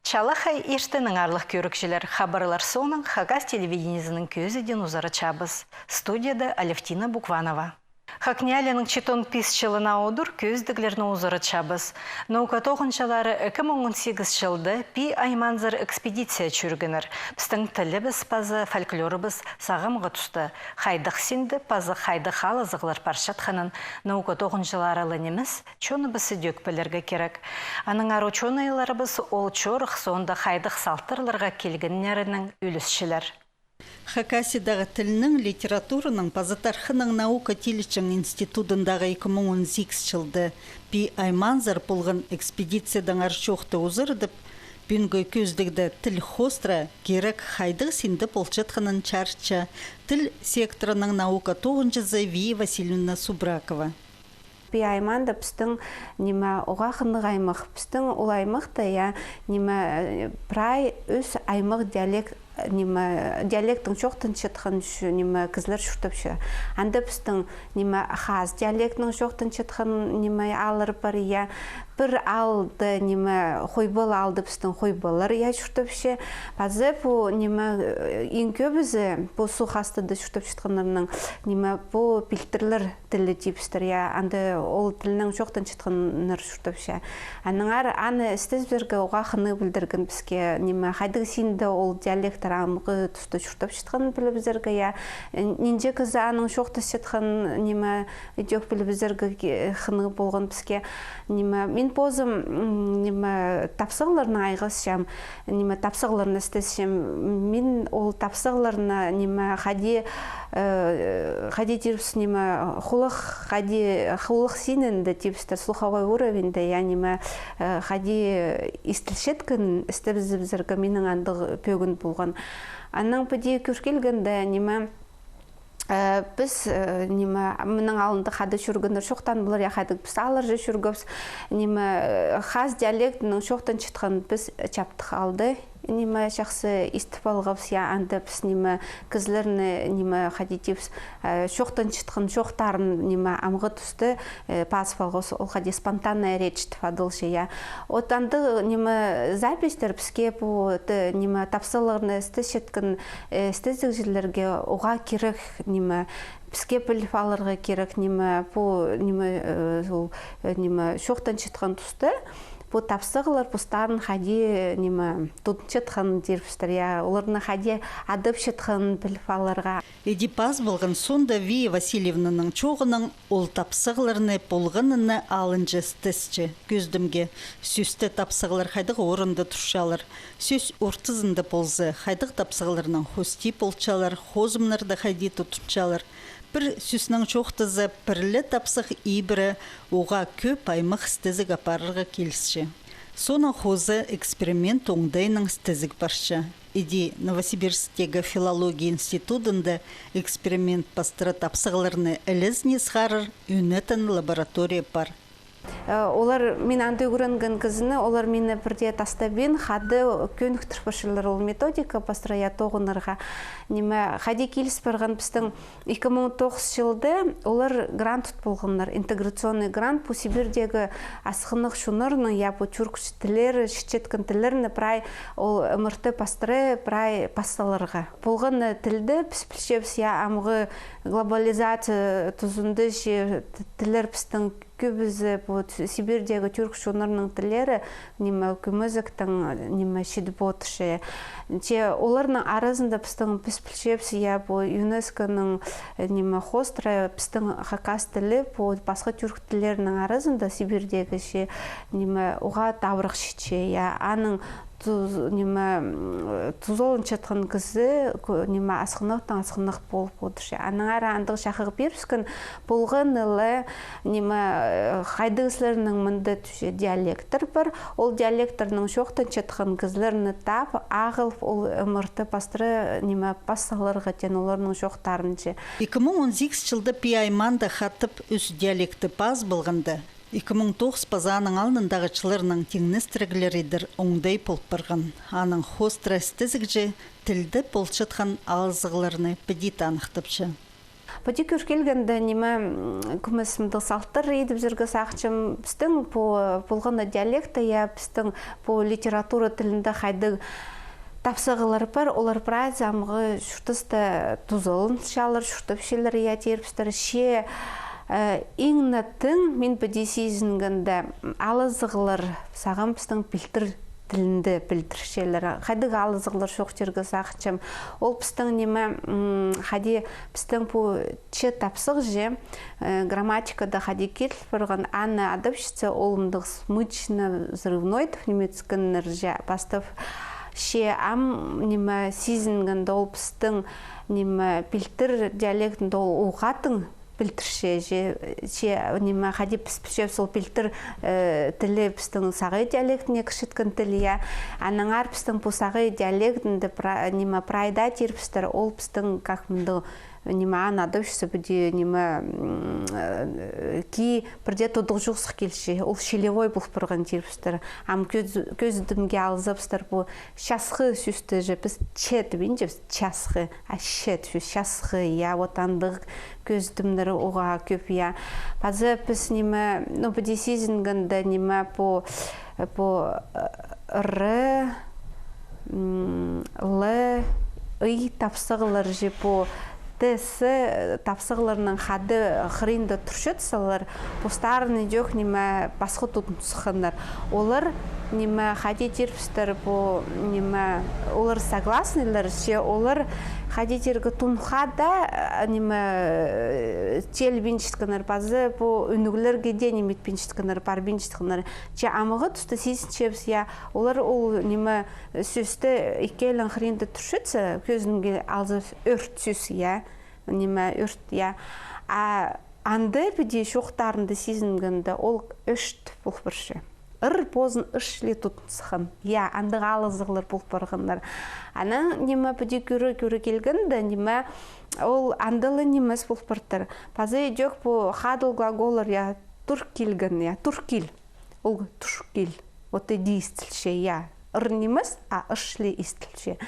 Чалахай ештінің арлық көрікшілер хабарлар соның Хагас телевидениесінің көзіден ұзары чабыз. Студияда Алевтина Букванова. Хакнялінің читон писчылына одыр көздіглеріні ұзары чабыз. Наука тоғыншалары 2018 жылды пи айманзыр экспедиция чүргінір. Пістің тілі біз пазы фольклоры біз сағымға түсті. Хайдық сенді пазы хайдық алызығылар паршатқанын наука тоғыншалары лынеміз чоны бісі дөкпілерге керек. Аның ару чонайлары біз ол чорық сонда хайдық салтырларға келгеннерінің үлісшілер. Хакасидағы тілінің литератураның пазатархының наука телечің институтындағы 2018 жылды пи айманзар болған экспедициядан аршоқты ұзырдып, бүнгі көздігді тіл хостра керек хайдық сенді болчатқанын чарча тіл секторының наука тоғынжызы Ви Васильевна Субракова. Пи айманда пістің неме оға қынық аймақ. Пістің ол аймақта неме прай өз аймақ диалектің жоқтын четқан неме кізлер шүртіпші. Анда пістің неме хаз диалектінің жоқтын четқан неме алыр бар бір алды неме хойбол алды пістің хойболар шүртіпші. Базы бұл неме ең көбізі бұл су хастыды шүртіп шүтқанларының неме бұл пилтерлер тілі дейбістер. Анда ол тілінің жоқтын четқанлар шүртіпші. Аныңар аны істезбергі оға қыны білдірген бізге неме хайдығы сенді ол диалект амғы тұсты шүртіп шытқан білібізерге, ненде кізі аның шоқты шетқан неме идеок білібізерге қыны болған бізге. Мен позым тапсығыларына айғыз шам, тапсығыларына істесем, мен ол тапсығыларына хади дербіс хулық сенінді тепістер слуховой уровенде, хади істілшеткін істебізерге менің андығы пөгін болған. Анның пөде көркелгенде біз мұның алынды қады жүргендер шоқтан бұлар яқадық біз алыр жы жүргіпс хаз диалектінің шоқтан шытқан біз чаптық алды. Жақсы истіп алғапс, анда біз кізлеріні қадетепс шоқтан шытқан шоқтарын амғы түсті пасып алғыз, ол қаде спонтанная речь тфадылшы. Отанды запистер бізге бұл тапсылығырны істі шеткін істезік жерлерге оға керек бізге біліп алырға керек шоқтан шытқан түсті. Бұл тапсығылар бұстарын хади тұтын шетқан дербістер, оларына хади адып шетқан біліп алырға. Эдипаз болған сонда Ви Васильевнаның чоғының ол тапсығыларыны болғаныны алынжы стесчі көздімге. Сөсті тапсығылар хайдығы орынды тұршалар. Сөз ортызынды болзы хайдық тапсығыларының хости болчалар, хозымнарды хайди тұтынчалар. Бір сүснің çoқтызы бірлі тапсық ибірі оға көп аймық стезік апарырға келісші. Соның хозы эксперимент оңдайның стезік баршы. Иди Новосибирскегі филология институтында эксперимент бастыры тапсығыларыны әлізіне сғарыр үнетін лаборатория бар. Олар мен анды көрінген кізіні, олар мені бірде тастабен қады көн күтірпішілер ол методика бастырая тоғынырға. Қади келіс барған біздің 2009 жылды олар грант тұт болғанлар, интеграционный грант. Бұл Сибирдегі асқынық шунырны, бұл түркіш тілері, шеткен тілеріні прай ол ұмырты пастыры прай пасталарға. Болған тілді піспілшепс амғы глобализация тұзынды тілер біздің көбізі Сибирдегі түрк шонырының тілері көмізіктің шеді ботышы. Оларының арызында біздің піспілшепсі ЮНЕСКО-ның хостра біздің хакас тілі басқа түрк тілерінің арызында Сибирдегі оға таврық шетші. Аның тузолын чатқан кізі асқынық болып отыршы. Аның ара андығы шақығы беріпскен болған ұлы қайдығысларының мұнды түші диалектор бір. Ол диалекторның шоқтан чатқан кізлеріні тап, ағылып ол ұмырты пастыры пассаларға тен оларының шоқтарыншы. 2018 жылды пи айманда қатып үз диалекті паз болғанды. 2009 пазаның алынындағы чыларының теңнестірігілерідір оңдай полп барған. Аның хостра істізік же тілді болчатқан алызығыларыны бідет анықтыпшы. Поди көркелгенде неме күмесімді салтыр едіп жүргі сақчым біздің бұлғаны диалекта я біздің литература тілінде қайды тапсығылар бар, олар прайд замғы шүртісті тұзылын шалыр, шүртіпшелер я терпістер ше еңнатын мен бідесізінгенде алызығылар саған біздің білтір тілінде білдіршелер. Қайдығы алызығылар шоқ жергі сақчым. Ол біздің неме, қади біздің че тапсық же грамматикада қади кетіл бірген аны адапшыца олымдық смычно взрывной немецкіннер же бастав ше ам неме сезінгенде ол біздің неме білтір диалектінде ол уғатын білтірше же неме қади піспіше сол білтір тілі біздің сағай диалектіне кішіткен тілі я анаңар біздің бұл сағай диалектінде неме прайда терпістер ол біздің как мұнды неме анадышсы бүде неме ки бірде тодық жоқсық келші ол шелевой бұл бірген терпістер ам көздімге алызапстар бұл шасқы сүсті же біз чет бейінже часқы ашет шасқы я отандық көздімдері оға көп я базы біз неме бүде сезінгенде неме бұл р л ый тапсығылар же бұл тесі тапсығыларының қады қырында тұршытсалар, постарыны жоқ неме басқы тұтынсықындар. Олар неме қади терпістер бұл неме олар согласнылар, ше олар қади тергі тұнқада неме тел беншіткінер базы бұл үнігілерге де немет беншіткінер, бар беншіткінер. Че амығы тұсты сейсін чепс, я олар ол неме сөзді екейлін қырында тұршытсы, көзінге алзы өрт сөз, я неме өрт, я. Анды біде шоқтарынды сезінгенде ол өшт бұл бірші. Ыр позын үшлі тұтынсықын. Я, анды ғалызығылар бұл бірғындар. Ана неме біде көрі келгенде, неме ол андылы немес бұл бірдір. Пазы жоқ бұл қадыл глаголар, я, тұр келген, я, тұр кел. Ол тұр кел. Оты де істілше, я. Ыр немес, үшлі істілше.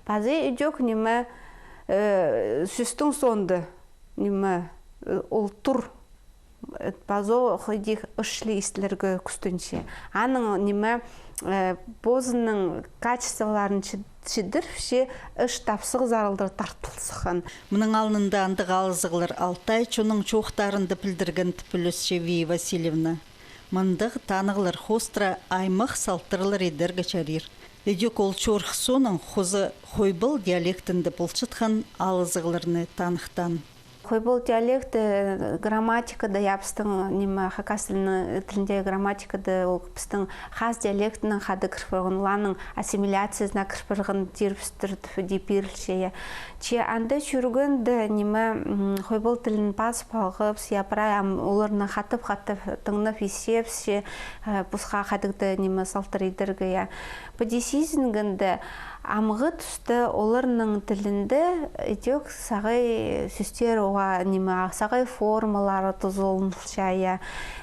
Пазы жоқ неме сүстің сонды, неме ол тұр. Базо қойдек үшлі істілерге күстінші. Аның неме бозының качестволарын шедірфше үш тапсық зарылдыр тартылсықын. Мұның алынында андық алызығылар Алтай чоның чоқтарынды пілдірген тіпілісше Вия Васильевна. Мұндық танығылар хостра аймық салтырылар едергі чарир. Едек ол чорх соның хозы хойбыл диалектінді бұлчытқан алызығыларыны танықтан. Хойбыл диалекті грамматикада япыстың неме хакас тілінде грамматикада ол пістің хас диалектінің қады кірпірғын, ланың ассимиляциясына кірпірғын терпістірді депірілше. Че анда жүргенді неме хойбыл тілін басып алғып, сияпырай оларына қатып тыңнып есепсе, бұсқа қадықты неме салтыр едіргі. Бұдесізінгінді амғы түсті оларының тілінде едек сағай сүстер оға неме сағай формалары тұзылынша.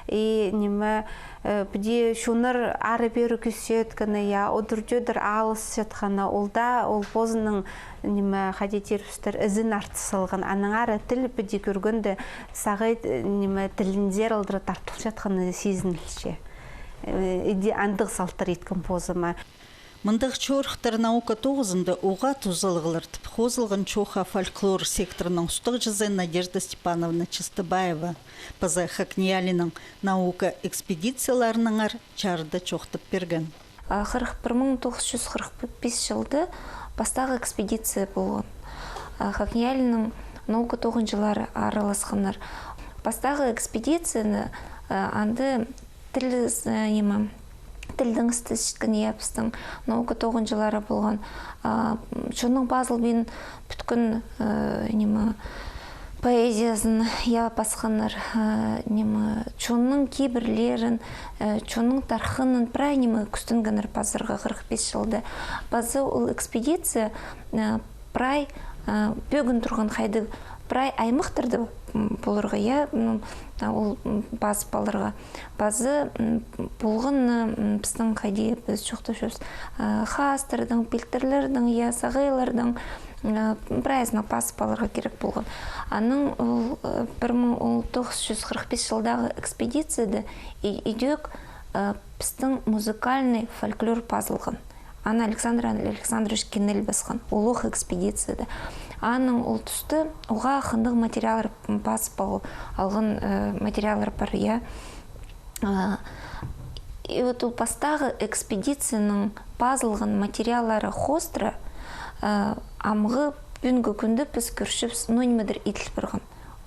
И неме бұде шуныр ары бері күсеткіні, одыр-жөдір алыс сетқаны, олда ол позының неме қади терпістер ізін артысылған. Аның ары тіл бұде көргенді сағай неме тіліндер алдыры тартыл жатқаны сезінілше. Андық салтыр еткім позыма. Мұндық чорықтар наука тоғызында оға тұзылғылар тіп қозылған чоха фольклор секторының ұстық жызы Надежда Степановна Чистыбаева. Паза Хакниялінің наука экспедицияларының ар чарды чоқтып берген. 1945 жылды бастағы экспедиция болған. Хакниялінің наука тоғынжылары араласқанар. Бастағы экспедицияны анды тілдің істішкін епістің наука тоғынжылары болған. Шоның базыл бен бүткін поэзиясын басқанар. Шоның кейбірлерін, шоның тархынын прай күстінгінір базырға 45 жылды. Базы ол экспедиция прай бөгін тұрған қайды прай аймықтырды болырға, ол базы балырға. Базы болғын біздің қайды біз жоқты сөз. Хастырдың, пелтірлердің, сағайлардың проездный паспаларға керек болған. Аның 1945 жылдағы экспедицияда идек біздің музыкальный фольклор пазылған. Ана Александр Александрович Кеннель басқан, олық экспедицияда. Аның ол түсті, оға ақындық материалар паспал алған материалар бар, я. И вот у пастағы экспедицияның пазылған материалары хостра, амғы бүгінгі күнді біз көршіпс, немедір етіл бірған.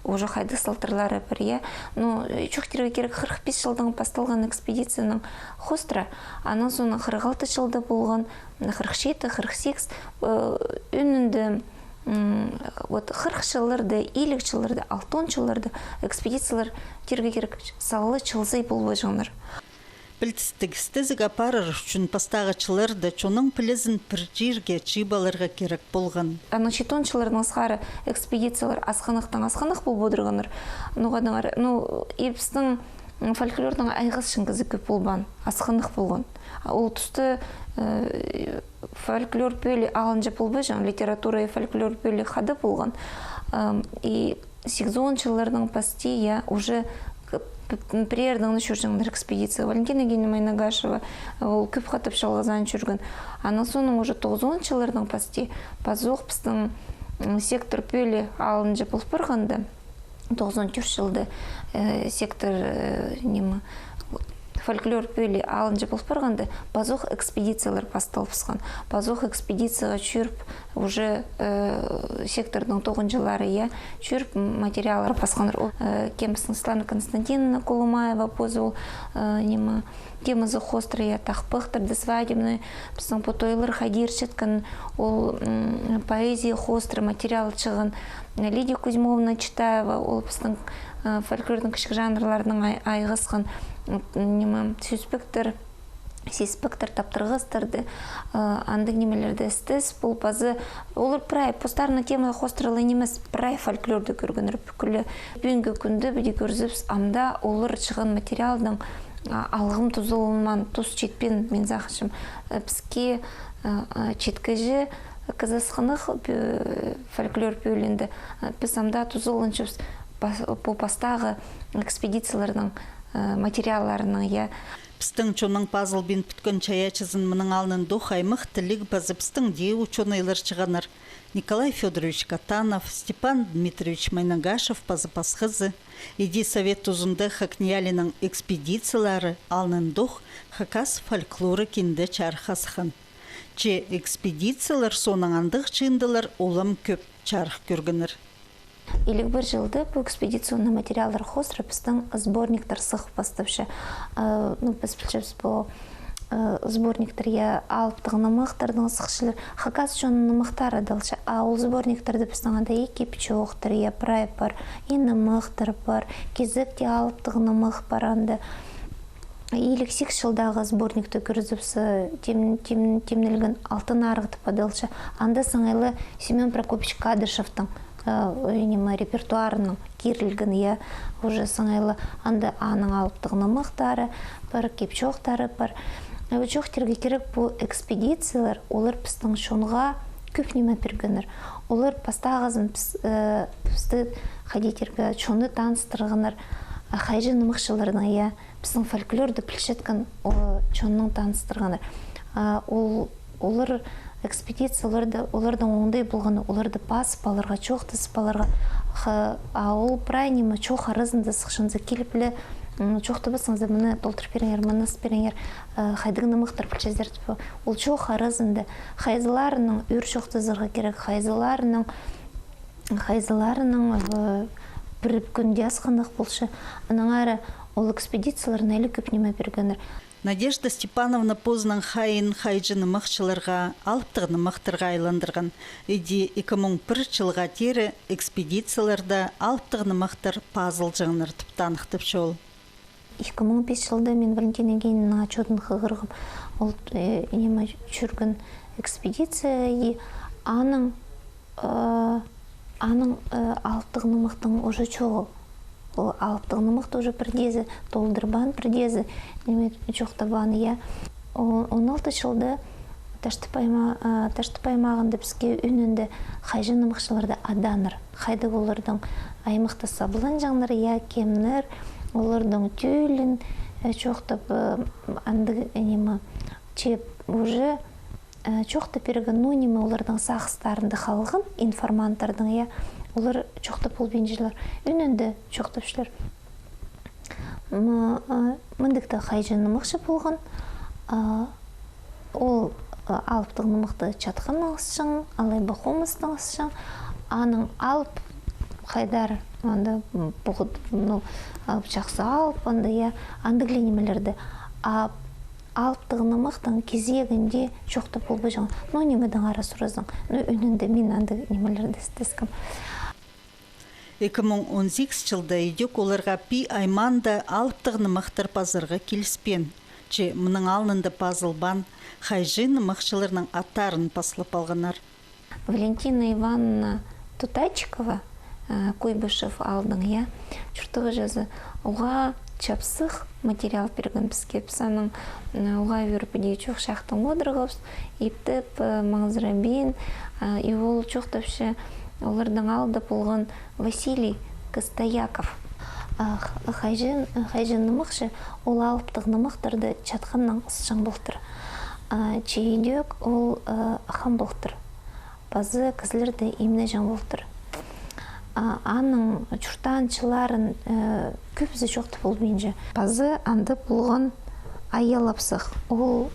Уже қайды салтырлары бір, я. Чөктерге керек 45 жылдан пасталған экспедицияның хостра, анан соны 46 жылда болған, 47-48 үнінді 40 жылырды, 50 жылырды, 60 жылырды экспедициялар терге керек салы чылзай болбай жаныр. Білтістігістізік апарыр үшін пастағычыларды чоның пілізін бір жерге чибаларға керек болған. Аны читончылардың асқары экспедициялар асқанық бол бодырғаныр. Епістің фольклордың айғыз шыңғызы көп болған, асқанық болған. Ол тұсты фольклор бөлі алынжа болбай жан, литература и фольклор бөлі қады болған. И 80-чылардың пасти я уже приердің жүргенер экспедиция. Валентина Евгеньевна Нагашева ол көп қатып шалғазан жүрген. Ана соның уже 90-чылардың пасти пазоқ біздің сектор бөлі алынжа болып бірғанды. 94 жылды сектор фольклор бөлі алынжа болып бірғанды. Пазоқ экспедициялар басталып сқан. Пазоқ экспедицияға жүріп уже сектордың 9 жылары жүріп материалар басқаныр. Кембістің Светлана Константиновна Колумаева позыл темазы хостры тақпықтырды свадебны. Біздің потойлар хадир шеткін ол поэзия хостры материал шығын. Лидия Кузьмовна Читаева ол біздің фольклордың кішік жанрларының айғысқан сүйспектір, сейспектір таптырғыстырды, андық немелерді істес, бұл базы, олар прай, постарына тема хостралы немес, прай фольклорды көргінір бүкілі. Бүгінгі күнді біде көрзіпс, амда олар шығын материалдың алғым тұзылынман, тұз четпен мен зақышым. Бізге четкіжі қазасқынық фольклор бөлінді. Біз амда тұзылыншып по пастағы экспедициялардың материалларының Біздің чоның пазыл бен бүткін чая чызын мұның алының дұхаймық тілік базы біздің деу чонайлар шығаныр. Николай Федорович Катанов, Степан Дмитриевич Майнагашев базы пасқызы, Иди совет тұзынды Хакниялінің экспедициялары алының дұх Хакас фольклоры кенді чархасқан. Че экспедициялар соның андық чындылар олам көп чарх көргінір. Илік бір жылды бұл экспедиционный материалдар хостра біздің сборниктар сық бастапшы. Біз білшіміз бұл сборниктар алыптығыны мұқтардың сықшылар. Хакас жоны мұқтар адалшы. Ол сборниктарды біздің ада кепчоқтар, прай бар, ені мұқтар бар, кезікте алыптығыны мұқ баранды. Илік 8 жылдағы сборникті көрізіпсі темнелген алтын арғыты падалшы. Анда сыңайлы Семен Прокопич Кадышевтың репертуарының кирилген уже сыңайлы анда аның алыптығыны мұқтары бар, кепчоқтары бар. Өчоқтерге керек бұл экспедициялар, олар біздің шонға көп неме бергенір. Олар пастағызын бізді қадетерге шоны таныстырғыныр, қайжын мұқшыларына біздің фольклорды білшеткен шонның таныстырғыныр. Олар экспедицияларды, олардың оңдай болғаны, оларды паспаларға, чоқты спаларға, ол прайнемі чоқ арызынды сықшынзы келіпілі, чоқты басыңызды мұны толтыр беріңер, мұны сперіңер, қайдығыны мұқтар білчездер. Ол чоқ арызынды, қайзыларының үр чоқты зырға керек, қайзыларының бір күнде асқандық болшы. Аның әрі ол экспедицияларын әлі көп неме бергенір. Надежда Степановна познан хайын хайжыны мақшыларға, алыптығыны мақтырға айландырған. Иди 2001 жылға тері экспедицияларда алыптығыны мақтыр пазыл жаңыныр тұптанықтып шол. 2005 жылда мен Валентина Евгеньевна отчетын қығырғым. Ол жүрген экспедиция, аның алыптығыны мақтың уже чоғыл. Алыптығыны мұқты уже бірдезі, толдырбан бірдезі, немет жоқтабаны. 16 жылда ташты паймағында бізге үнінді қайжын нымықшыларды аданыр. Қайды олардың аймақты сабылын жаңлары, я кемнер, олардың тюйлін, чоқтып анды әнемі чеп уже чоқты переген нуниме олардың сақыстарынды қалғын, информанттардың, я олар чоқтып ол бенжілер, үнінді чоқтыпшылар. Мындықты қайжын нымықшы болған, ол алыптың нымықты чатқан аңысшың, алай бақомыстың аңысшың, аның алып қайдар, анда бұғыд, жақсы алып, анда я андыгле немелерді алыптың нымықтың кезегінде жоқты болбы жаң. Немедің ара сұразың, үнінді мен анды немелерді істескім. 2018 жылда едек оларға пи айманда алыптық нымықтыр пазарға келіспен. Че мұның алынды пазылбан қайжы нымықшыларының аттарын пасылып алғанар. Валентина Ивановна Тутайчикова, Куйбышев алдың, я, чұртығы жазы, оға чапсық материал берген бізге, пісаның оға өріпіде чоқ шақтың одырғыз, ептіп, маңызырабен, и ол чоқтапшы олардың алды болған Василий Костояков. Қайжын нымықшы, ол алыптық нымықтырды чатқаннан ұсшың болтыр. Чейдек ол хан болтыр. Базы кізлерді еміне жан болтыр. Аның чұртанчыларын көпізі жоқты бол бейінже. Базы анды болған аялапсық. Ол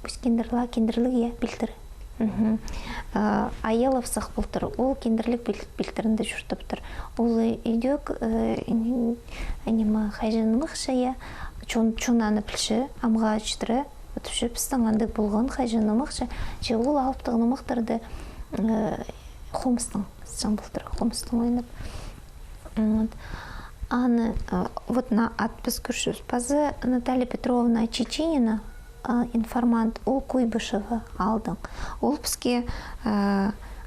кендірлігі білтір. Аялапсық болтыр. Ол кендірлік білтірінді жүртіптір. Ол үйдек қайжынымық шая чонаны білші, амға үштірі, өтіпші пістің анды болған қайжынымық ша, че ол алыптығынымықтырды қомыстың, жан болтыр, қомыстың ойынып. Аны, вот на атпыз күршіз. Пазы Наталья Петровна Чеченина, информант, ол Куйбышевы алдың. Ол бізге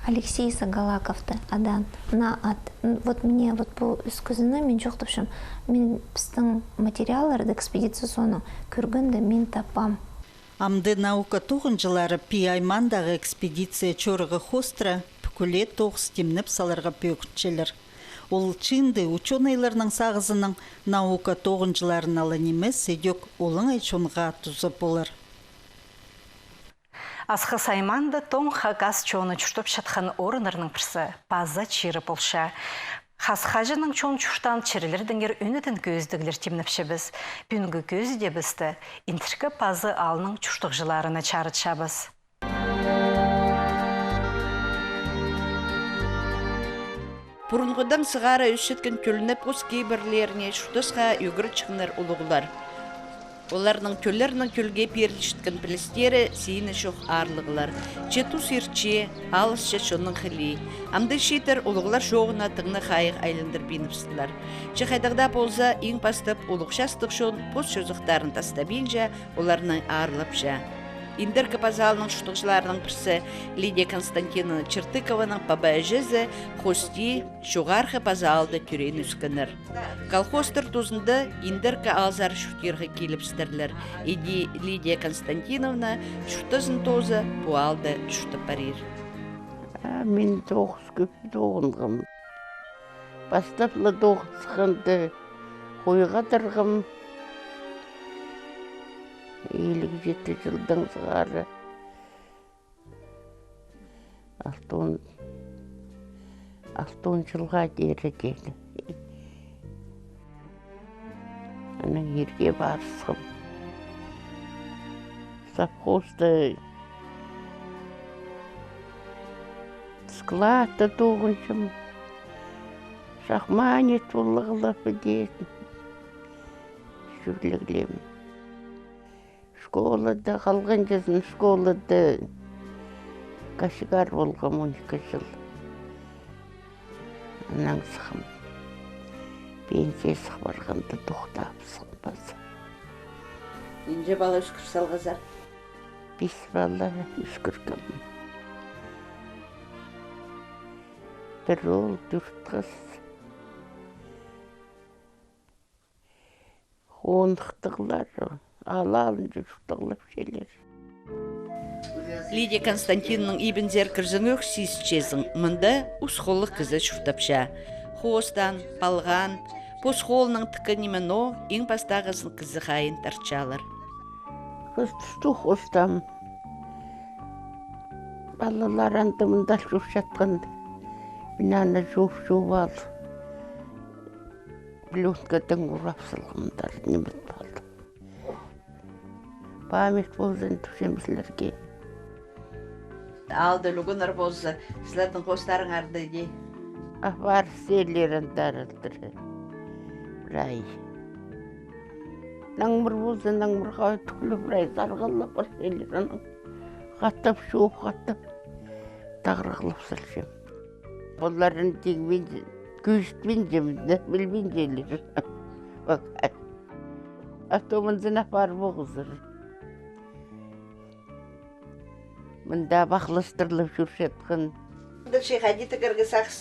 Алексей Сагалаковты адан на ат. Вот мне вот бұл үскізіні мен жоқтыпшым. Мен біздің материаларды экспедиция соны көргінді мен тапам. Амды наука тоғын жылары пи аймандағы экспедиция чорығы хостра пүкіле тоғыз темніп саларға пөкітчелер. Ол чынды ученыйларының сағызының наука тоғын жыларын алын емес, седек олың айчонға тұзы болыр. Асқы сайманды тоң хагас чоны чүртіп шатқан орынырның пірсі паза чиры болша. Хасхажының чон чүртан чирілердіңер үнетін көздігілер темніпші біз. Бүнгі көзі де бізді интіркі пазы алының чүртік жыларына чарытшабыз. Бұрынғыдан сығара үшеткен көлініп өз кейбірлеріне шүртісқа өгір чықыныр ұлығылар. Оларның көллерінің көлге перілішіткен пілістері сейіні шоқ арлығылар. Чету сирче, алыс шешонның қылы. Амды шетір ұлығылар шоғына тыңны қайық айлындыр бейініпсілер. Чықайдағда болса, ең бастып ұлықшастық шон пост жозықтарын тастабейінже оларның арылып жа. Индерка пазалының шұтықшыларының бірсі Лидия Константиновна Чертыкованың пабайжызы хости шуғарғы пазалды түрен үскінір. Колхозтыр тұзынды Индерка алзар шүрттергі келіпстірлер. Иди Лидия Константиновна шүртізін тозы буалды шүртіп барир. Мен тоғыз көп тоғынғым. Бастаплы тоғызғынды қойға тұрғым. 57 жылдың сығары алтын жылға дері деді. Аның ерге барысым. Совхозды склады тоғыншым. Шахманет болығылып дедім. Жүрлігілем. Школада қалған жазын школада кашығар болғам 12 жыл. Анан сықым. Пенсия сық барғанда тоқтап сықпасы. Инже бала үшкір салғызар. 5 бала үшкіргім. Бір ол 4 қыз. Қондықтығылар. алынчы шуқталап желер. Лидия Константинның ибінзер кірзіңі сүйісчезің мұнда ұсқолық кізі шүртапша. Хостан, палған, посқолының тікі немено ең пастағызын кізі қайын тарчалар. Кыз тұсту хостам. Балалар антымында шуш жатқанды. Мен аны жуып ал. Блюдкадан ұрап сылғымдар немет балды. Памет болсын түшемізлерге. Алды лүгінір болсы, сілердің қостарың арды де. Бар серлерін дарылдыры. Бірай. Наңмыр болсын, наңмыр қауы түкілі бірай зарғалап бар серлерін. Қаттап шуып, қаттап тағырғылып сілшем. Оларын тегмен күшітмен жемді, білмен желер. Автомынзына бар боғызыр. Мында бақылыстырылып жүршетқын. Бұл шейхади тігіргі сақс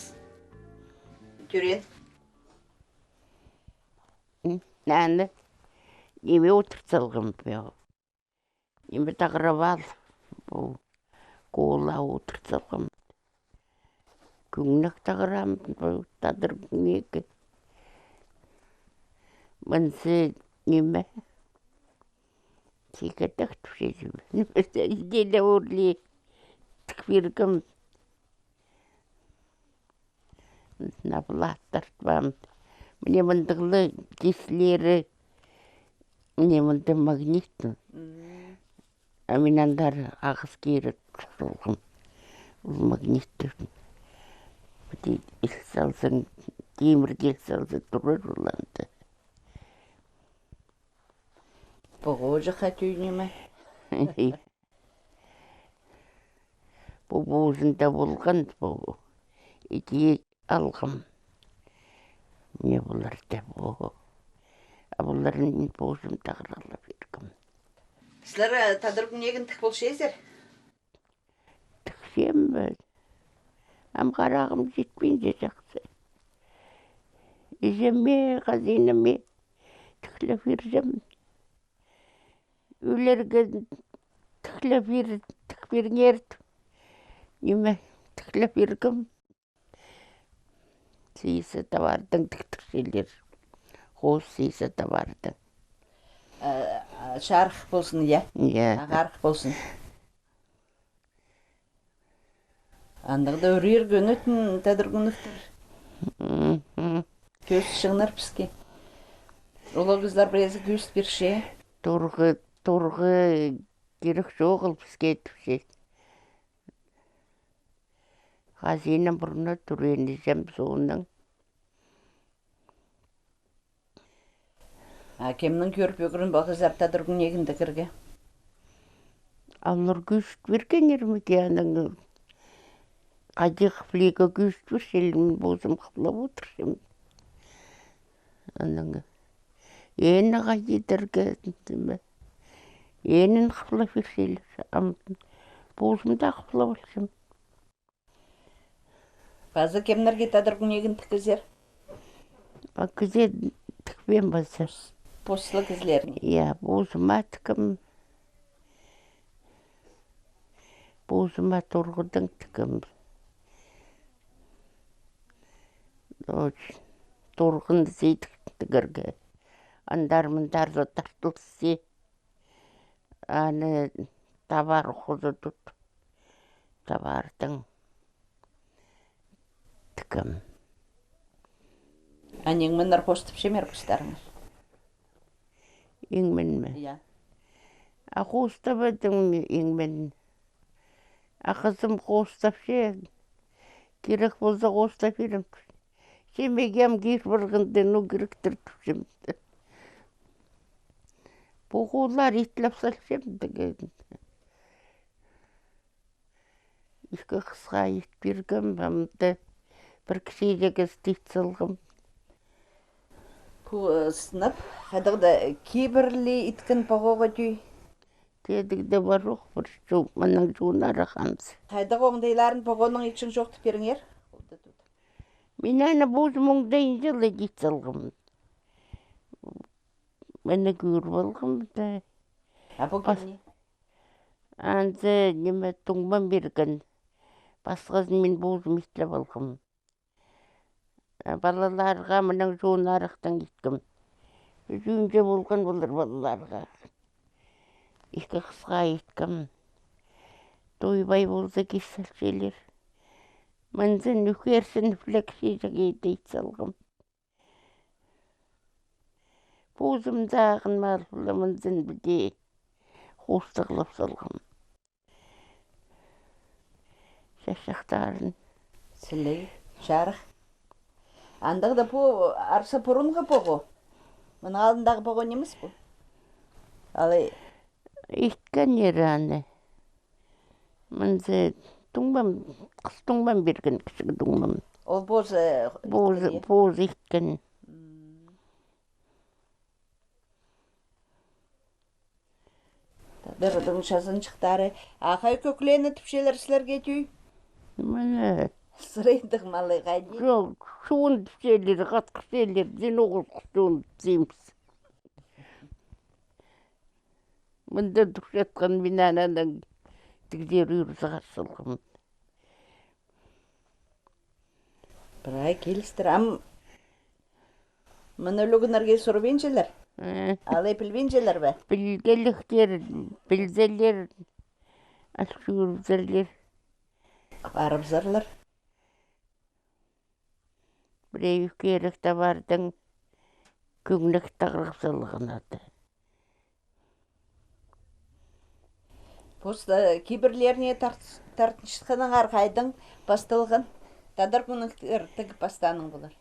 түрен. Нәні, неме отырсалғым беу. Неме тағырап ал, бұл қола отырсалғым. Күңнік тағырам, бұл тадыр күңекі. Мұнсы неме? Секетақ түшесім. Делі өрлі түкбергім. Наплаттартпам. Мне мұндығылы кеслері, мне мұнды магнитті. Аминандар ағыз кейрі тұсылғым. Ол магнитті. Илсалсың, темір келсалсы тұрыр ұланды. Бұғы қатүйіне ме? Бұл бұзында болған бұл. Ете алғым. Не болар да бұл. Бұларын бұзым тағыралап еркім. Сілер тадырғын егін тік бол шезер? Тіксем бі. Қарағым жетпейінше жақсы. Ежеме, қазиneме тікліп ержем. Үйлерге тікберін ерді. Неме тікліп ергім. Сейсі тавардың тіктіршелер. Қос сейсі тавардың. Шарқ болсын, я? Ағарқ болсын. Андығда үрер гөнетін тәдіргін үфтір. Көз шығынар піске. Олы қызлар бірезі көз берше. Тұрғы керек жоғыл піске түпше. Қазинын бұрына түрені жем соғының. Кемнің көріп өгірін бұл қызлар тәдіргін егінді кірге? Аллар көшт берген ермеге аныңы. Қадық флиға көшт бершелін бозым қылап отыршым. Аныңы. Ені қадидерге енін қылап бершелер. Бозымда қылап олшым. Базы кемнерге тәдіргін егінді кізер? Кізе тікпен басы. Посылы кізлеріне? Я, бозыма тікім. Бозыма тұрғыдың тікім. Тұрғынды сейдік тігірге. Андар-мұндар тартылсы. Аны табар құзы тұт. Табардың тікім. Анең мұндар қостып шемер құстарыңыз? Еңмен ме? Я. Қостап өдің еңмен. Қызым қостап ше. Керек болса қостап ерім. Шемегем кеш бұрғынды ну керектір түшімді. Бұғылар итлап салшемді. Ішкі қысқа ет бергім, бәмді бір кішейдегі стейт сылғым. Бұл сынып, қадығда кейбірлі иткін бұғыға дүй? Тедігді бар оқ бір жол, мұның жуынары қамсы. Қайдағы оңдайларын бұғының ешін жоқты беріңер? Мен әні бозым оңдайын жылы дейт сылғым. Мәні көр болғым да. А бұл кемне? Анзы неме туңбан берген. Басқазын мен боғызым істілі болғым. Балаларға мұның жоғын арықтан кеткім. Үзуінже болған болыр балаларға. Екі қысқа еткім. Тойбай болса кесілшелер. Мұнзын үкерсін флексі жағейді етсалғым. Боғызым зағын марфылы мұнзын біде қостығылып салғым. Шашақтарын. Сілей, жарық. Андағда бұл арса бұрынғы бұғы. Мұның алдындағы бұғы неміз бұл? Алай, Иткен ераны. Мұнзы қыс тұңбан берген кішігі тұңбан. ол боз... Боз иткен. Дырдың жазыншықтары. Ақай көкілені түпшелер сілерге түй? Мұны Сырайдық малы қайды? жоқ, суын түпселер, қатқыселер, ден оғыз құстуын түзейміз. Мұнда түпшетқан мен анадан тігдер үйірзі қарсылғым. Бірай келістір. Мұны үлігінерге сұрбеншелер? Алай білбеншелер бә? Білгеліктер, білзелер, ашқырзелер. Барып зарлар. Бірей үкерік табардың көңлік тағырық салғын ады. Поста кейбірлеріне тартыншықының арқайдың бастылғын. Тадар мұның тігіп бастаның бұлар.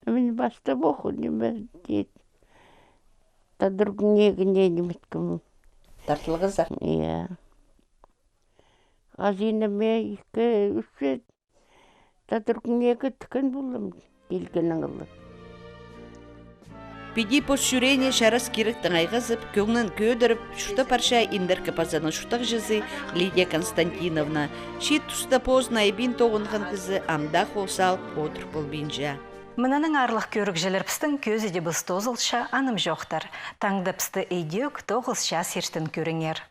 Мен баста боқы неме дейд. Тадыргын егіне неметкім. Тартылғыздар. Иә. Ғазиneме екі үші тадыргын егі тікен болым келген аңылы. Пиди пошүрене шарас киріктің айғызып, көңнін көдіріп, шута парша индеркі пазаны шутақ жызы Лидия Константиновна. Ши тұста позна айбин тоғынған кызы амдақ олсал отыр бол бинжа. Мұнаның арлық көрік желерпістің көзі де біз тозылша аным жоқтар. Таңды пісті өйдек тоғыз ша сертін көріңер.